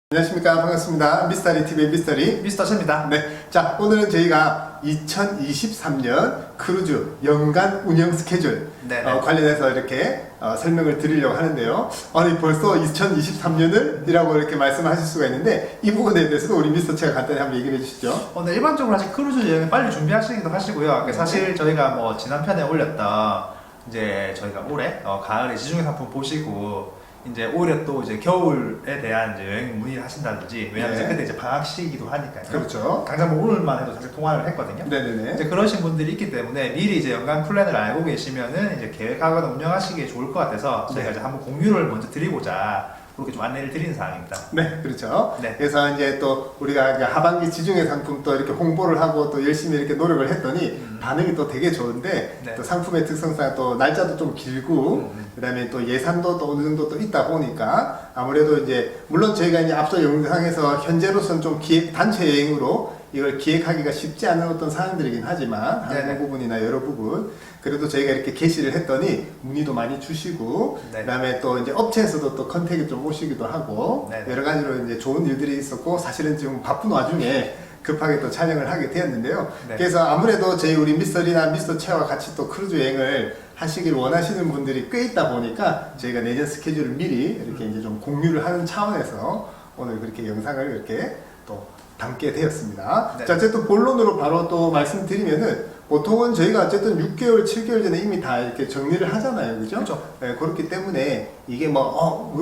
안녕하십니까. 반갑습니다. 미스터리 TV의 미스터리 미스터입니다. 네, 자 오늘은 저희가 2023년 크루즈 연간 운영 스케줄 관련해서 이렇게 설명을 드리려고 하는데요. 아니 벌써 2023년을 이라고 이렇게 말씀하실 수가 있는데 이 부분에 대해서도 우리 미스터치가 간단히 한번 얘기해 주시죠. 네, 일반적으로 사실 크루즈 여행 빨리 준비하시기도 하시고요. 사실 저희가 뭐 지난 편에 올렸던 이제 저희가 올해 가을에 지중해 상품 보시고 이제 오히려 또 이제 겨울에 대한 이제 여행 문의를 하신다든지, 왜냐면 이제 그때 이제 방학 시기이기도 하니까요. 그렇죠. 당장 뭐 오늘만 해도 사실 통화를 했거든요. 네네네. 이제 그러신 분들이 있기 때문에 미리 이제 연간 플랜을 알고 계시면은 이제 계획하거나 운영하시기에 좋을 것 같아서 저희가 이제 한번 공유를 먼저 드리고자 그렇게 좀 안내를 드리는 사항입니다. 네, 그렇죠. 네. 그래서 이제 또 우리가 하반기 지중해 상품 또 이렇게 홍보를 하고 또 열심히 이렇게 노력을 했더니 반응이 또 되게 좋은데 네. 또 상품의 특성상 또 날짜도 좀 길고 그다음에 또 예산도 또 어느 정도 또 있다 보니까 아무래도 이제 물론 저희가 이제 앞서 영상에서 현재로서는 좀 기획 단체 여행으로 이걸 기획하기가 쉽지 않은 어떤 사항들이긴 하지만 항공 부분이나 여러 부분 그래도 저희가 이렇게 게시를 했더니 문의도 많이 주시고 그다음에 또 이제 업체에서도 또 컨택이 좀 오시기도 하고 여러 가지로 이제 좋은 일들이 있었고 사실은 지금 바쁜 와중에 급하게 또 촬영을 하게 되었는데요. 그래서 아무래도 저희 우리 미스터리나 미스터체와 같이 또 크루즈 여행을 하시길 원하시는 분들이 꽤 있다 보니까 저희가 내년 스케줄을 미리 이렇게 이제 좀 공유를 하는 차원에서 오늘 그렇게 영상을 이렇게 또 담게 되었습니다. 자, 어쨌든 본론으로 바로 또 말씀드리면은 보통은 저희가 어쨌든 6개월, 7개월 전에 이미 다 이렇게 정리를 하잖아요. 그죠? 그렇죠. 네, 그렇기 때문에 이게 왜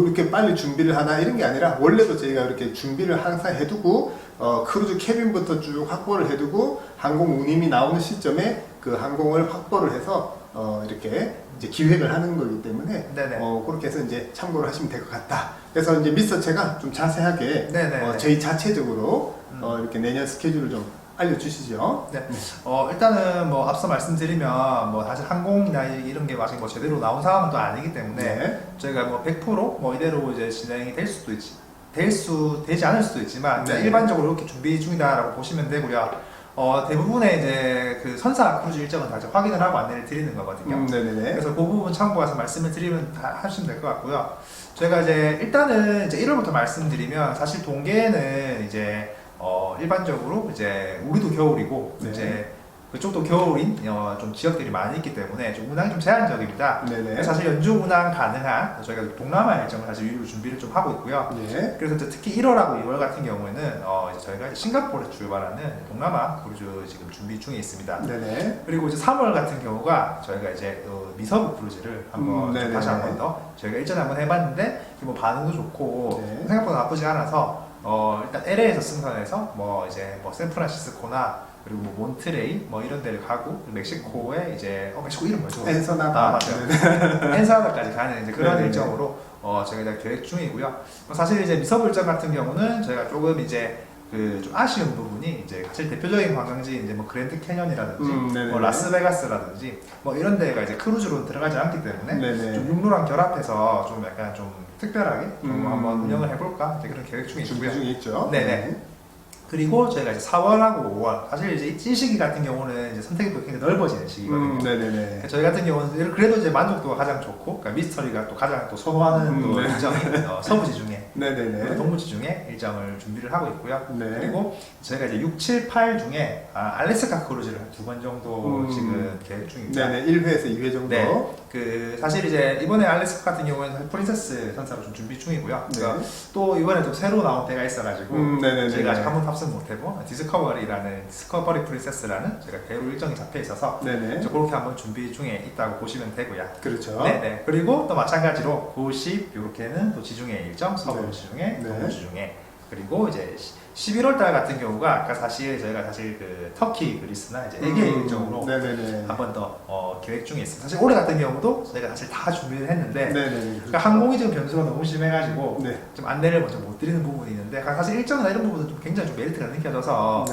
이렇게 빨리 준비를 하나 이런 게 아니라 원래도 저희가 이렇게 준비를 항상 해두고 크루즈 캐빈부터 쭉 확보를 해두고 항공 운임이 나오는 시점에 그 항공을 확보를 해서 이렇게 이제 기획을 하는 거기 때문에 그렇게 해서 이제 참고를 하시면 될 것 같다. 그래서 이제 미스터체가 좀 자세하게 저희 자체적으로 이렇게 내년 스케줄을 좀 알려주시죠. 네. 일단은 뭐 앞서 말씀드리면 뭐 사실 항공이나 이런 게 아직 뭐 제대로 나온 상황은 또 아니기 때문에 저희가 뭐 100% 이대로 이제 진행이 될 수도 되지 않을 수도 있지만 일반적으로 이렇게 준비 중이다라고 보시면 되고요. 대부분의 이제 그 선사 크루즈 일정은 다 확인을 하고 안내를 드리는 거거든요. 그래서 그 부분 참고해서 말씀을 드리면 다 하시면 될 것 같고요. 저희가 이제 일단은 이제 1월부터 말씀드리면 사실 동계는 이제 일반적으로 이제 우리도 겨울이고 이제 그쪽도 겨울인 좀 지역들이 많이 있기 때문에 좀 운항이 좀 제한적입니다. 사실 연중 운항 가능한 저희가 동남아 일정을 사실 위주로 준비를 좀 하고 있고요. 그래서 특히 1월하고 2월 같은 경우에는 이제 저희가 이제 싱가포르에 출발하는 동남아 크루즈 지금 준비 중에 있습니다. 그리고 이제 3월 같은 경우가 저희가 이제 미서부 크루즈를 한번 다시 한 번 더 저희가 일전에 한번 해봤는데 뭐 반응도 좋고 생각보다 나쁘지 않아서 일단 LA에서 승선해서 이제 샌프란시스코나 그리고 뭐 몬트레이 이런 데를 가고 멕시코에 이제 멕시코 이름 뭐죠? 엔서나다. 맞아요. 엔서나다까지 가는 이제 그런 일정으로 저희가 계획 중이고요. 사실 이제 미서부 일정 같은 경우는 저희가 조금 이제 그 좀 아쉬운 부분이 이제 사실 대표적인 관광지 이제 뭐 그랜드 캐년이라든지 라스베가스라든지 이런 데가 이제 크루즈로 들어가지 않기 때문에 좀 육로랑 결합해서 좀 약간 좀 특별하게 좀 한번 운영을 해볼까 이제 그런 계획 중에 있고요. 준비 중에 있죠. 그리고 저희가 이제 4월하고 5월 사실 이제 이 시기 같은 경우는 이제 선택이 굉장히 넓어지는 시기거든요. 저희 같은 경우는 그래도 이제 만족도가 가장 좋고, 그러니까 미스터리가 또 가장 또 선호하는 또 일정이 서부 지중해, 동부 지중해 일정을 준비를 하고 있고요. 그리고 저희가 이제 6, 7, 8 중에 알래스카 크루즈를 한 2번 정도 지금 계획 중입니다. 1회에서 2회 정도. 그 사실 이제 이번에 알래스카 같은 경우에는 프린세스 선사로 좀 준비 중이고요. 또 이번에 또 새로 나온 배가 있어가지고 저희가 아직 한 번 탑승 못해고 디스커버리 프린세스라는 제가 배로 일정이 잡혀 있어서 그렇게 한번 준비 중에 있다고 보시면 되고요. 그렇죠. 그리고 또 마찬가지로 9, 10 이렇게는 또 지중해 일정, 서부 지중해, 동부 지중해 그리고 이제 11월 달 같은 경우가 아까 사실 저희가 그 터키, 그리스나 이제 에게 일정으로 한 번 더 계획 중에 있습니다. 사실 올해 같은 경우도 저희가 사실 다 준비를 했는데 그러니까 항공이 지금 변수가 너무 심해가지고 좀 안내를 먼저 못 드리는 부분이 있는데 사실 일정이나 이런 부분은 좀 굉장히 좀 메리트가 느껴져서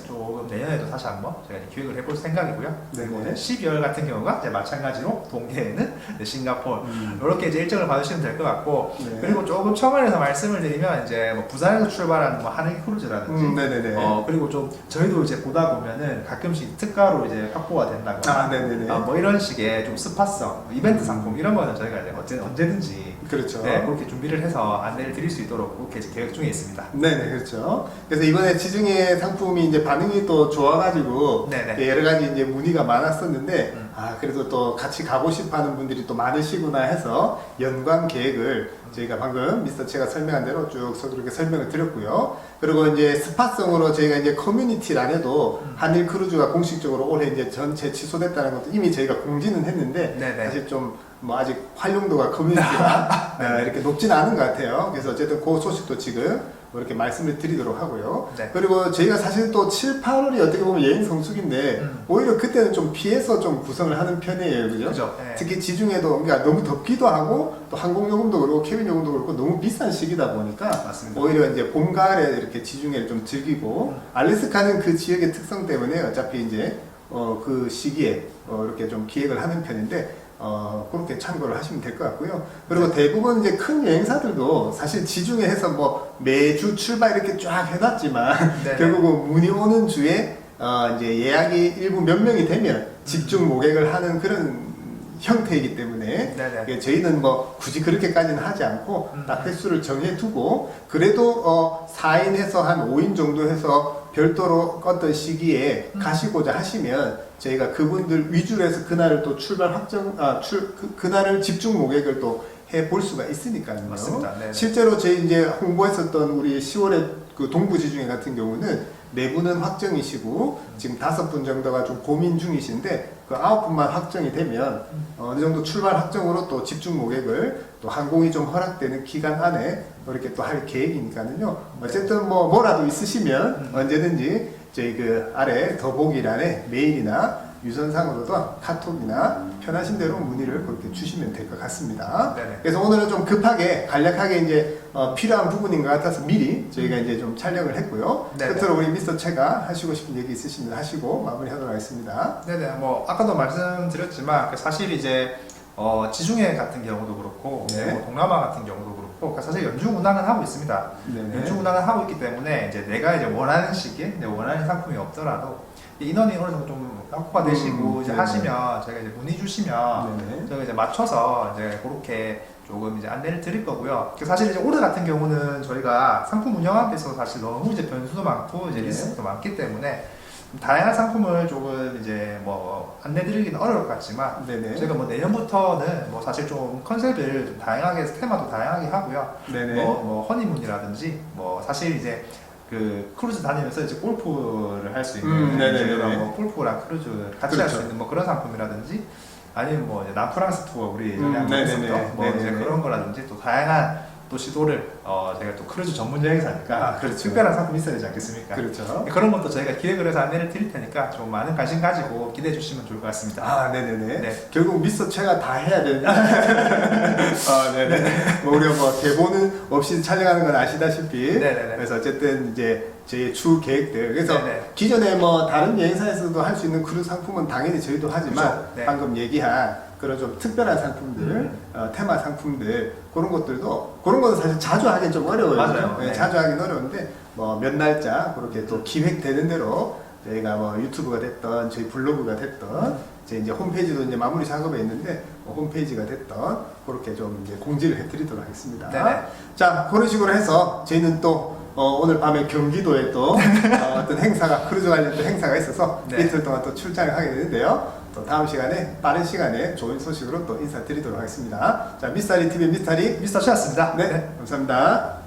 조금 내년에도 다시 한번 제가 기획을 해볼 생각이고요. 그리고 12월 같은 경우가 이제 마찬가지로 동계에는 싱가포르 이렇게 이제 일정을 받으시면 될 것 같고 그리고 조금 첨언해서 말씀을 드리면 이제 부산에서 출발하는 하늘 크루즈라든지 네네네. 그리고 좀 저희도 이제 보다 보면은 가끔씩 특가로 이제 확보가 된다거나 네네네. 뭐 이런 식의 좀 스파성, 이벤트 상품 이런 거는 저희가 이제 언제든지 그렇죠. 네, 그렇게 준비를 해서 안내를 드릴 수 있도록 그렇게 이제 계획 중에 있습니다. 네네, 그렇죠. 그래서 이번에 지중해 상품이 이제 반응이 또 좋아가지고 네네. 여러 가지 이제 문의가 많았었는데 그래도 또 같이 가고 싶어하는 분들이 또 많으시구나 해서 연관 계획을 저희가 방금 미스터 채가 설명한 대로 쭉 그렇게 설명을 드렸고요. 그리고 이제 스팟성으로 저희가 이제 커뮤니티란에도 한일 크루즈가 공식적으로 올해 이제 전체 취소됐다는 것도 이미 저희가 공지는 했는데 네네. 사실 좀 뭐 아직 활용도가 커뮤니티가 이렇게 높지는 않은 것 같아요. 그래서 어쨌든 그 소식도 지금 뭐 이렇게 말씀을 드리도록 하고요. 네. 그리고 저희가 사실 또 7, 8월이 어떻게 보면 여행 성수기인데 오히려 그때는 좀 피해서 좀 구성을 하는 편이에요. 그죠? 그죠? 네. 특히 지중해도 그러니까 너무 덥기도 하고 또 항공요금도 그렇고 캐빈 요금도 그렇고 너무 비싼 시기다 보니까 맞습니다. 오히려 이제 봄, 가을에 이렇게 지중해를 좀 즐기고 알래스카는 그 지역의 특성 때문에 어차피 이제 그 시기에 이렇게 좀 기획을 하는 편인데 그렇게 참고를 하시면 될 것 같고요. 그리고 대부분 이제 큰 여행사들도 사실 지중해 해서 뭐 매주 출발 이렇게 쫙 해놨지만 네. 결국은 문의 오는 주에 이제 예약이 일부 몇 명이 되면 집중 모객을 하는 그런 형태이기 때문에 네네. 저희는 뭐 굳이 그렇게까지는 하지 않고 딱 횟수를 정해두고 그래도 4인에서 한 5인 정도 해서 별도로 어떤 시기에 가시고자 하시면 저희가 그분들 위주로 해서 그날을 또 출발 확정 그날을 집중 모객을 또 해볼 수가 있으니까요. 맞습니다. 네네. 실제로 저희 이제 홍보했었던 우리 10월에 그 동부 지중해 같은 경우는 4분은 확정이시고 지금 5분 정도가 좀 고민 중이신데 그 9분만 확정이 되면 어느 정도 출발 확정으로 또 집중 모객을 또 항공이 좀 허락되는 기간 안에 이렇게 또 할 계획이니까요. 어쨌든 뭐 뭐라도 있으시면 언제든지 저희 그 아래 더보기란에 메일이나 유선상으로도 카톡이나 편하신 대로 문의를 그렇게 주시면 될 것 같습니다. 네네. 그래서 오늘은 좀 급하게 간략하게 이제 필요한 부분인 것 같아서 미리 저희가 이제 좀 촬영을 했고요. 네네. 끝으로 우리 미스터 채가 하시고 싶은 얘기 있으시면 하시고 마무리하도록 하겠습니다. 네네. 뭐 아까도 말씀드렸지만 사실 이제 지중해 같은 경우도 그렇고 네. 뭐 동남아 같은 경우도 그렇고 사실 연중 운항은 하고 있습니다. 네네. 연중 운항을 하고 있기 때문에 이제 내가 이제 원하는 시기에 내 원하는 상품이 없더라도 인원이 어느 정도 좀 확보가 되시고 이제 네네. 하시면 저희가 이제 문의 주시면 네네. 저희가 이제 맞춰서 이제 그렇게 조금 이제 안내를 드릴 거고요. 사실 이제 올해 같은 경우는 저희가 상품 운영하기 위해서 사실 너무 이제 변수도 많고 이제 네. 리스크도 많기 때문에 다양한 상품을 조금 이제 뭐 안내드리기는 어려울 것 같지만 네네. 저희가 뭐 내년부터는 뭐 사실 좀 컨셉을 좀 다양하게 테마도 다양하게 하고요. 네네. 뭐 허니문이라든지 뭐 사실 이제 그 크루즈 다니면서 이제 골프를 할 수 있는 네네네. 저희가 뭐 골프랑 크루즈 같이 할 수 그렇죠. 있는 뭐 그런 상품이라든지 아니면 뭐 이제 남프랑스 투어 우리 예전에 한번 네네네. 했었던 뭐 이제 네네네. 그런 거라든지 또 다양한 또 시도를 제가 또 크루즈 전문 여행사니까 그렇죠. 특별한 상품이 있어야 되지 않겠습니까? 그렇죠. 그런 것도 저희가 기획을 해서 안내를 드릴 테니까 좀 많은 관심 가지고 기대해 주시면 좋을 것 같습니다. 네네네. 네. 결국 미스터 채가 다 해야 되는데. 네네. 뭐 우리가 뭐 대본은 없이 촬영하는 건 아시다시피. 네네네. 그래서 어쨌든 이제 저희 주 계획들. 그래서 네네. 기존에 뭐 다른 여행사에서도 할 수 있는 크루즈 상품은 당연히 저희도 하지만 그렇죠. 네. 방금 얘기한 그런 좀 특별한 상품들, 테마 상품들 그런 것들도 그런 거는 사실 자주 하긴 좀 어려워요. 맞아요. 네, 네. 자주 하긴 어려운데 뭐 몇 날짜 그렇게 또 기획되는 대로 저희가 뭐 유튜브가 됐던 저희 블로그가 됐던 이제 홈페이지도 이제 마무리 작업에 있는데 뭐 홈페이지가 됐던 그렇게 좀 이제 공지를 해드리도록 하겠습니다. 네네. 자 그런 식으로 해서 저희는 또 오늘 밤에 경기도에 또 어떤 행사가 크루즈 관련된 행사가 있어서 네. 이틀 동안 또 출장을 하게 되는데요. 또 다음 시간에 빠른 시간에 좋은 소식으로 또 인사드리도록 하겠습니다. 자 미스터리 TV 미스터리 미스터 최였습니다. 네 감사합니다.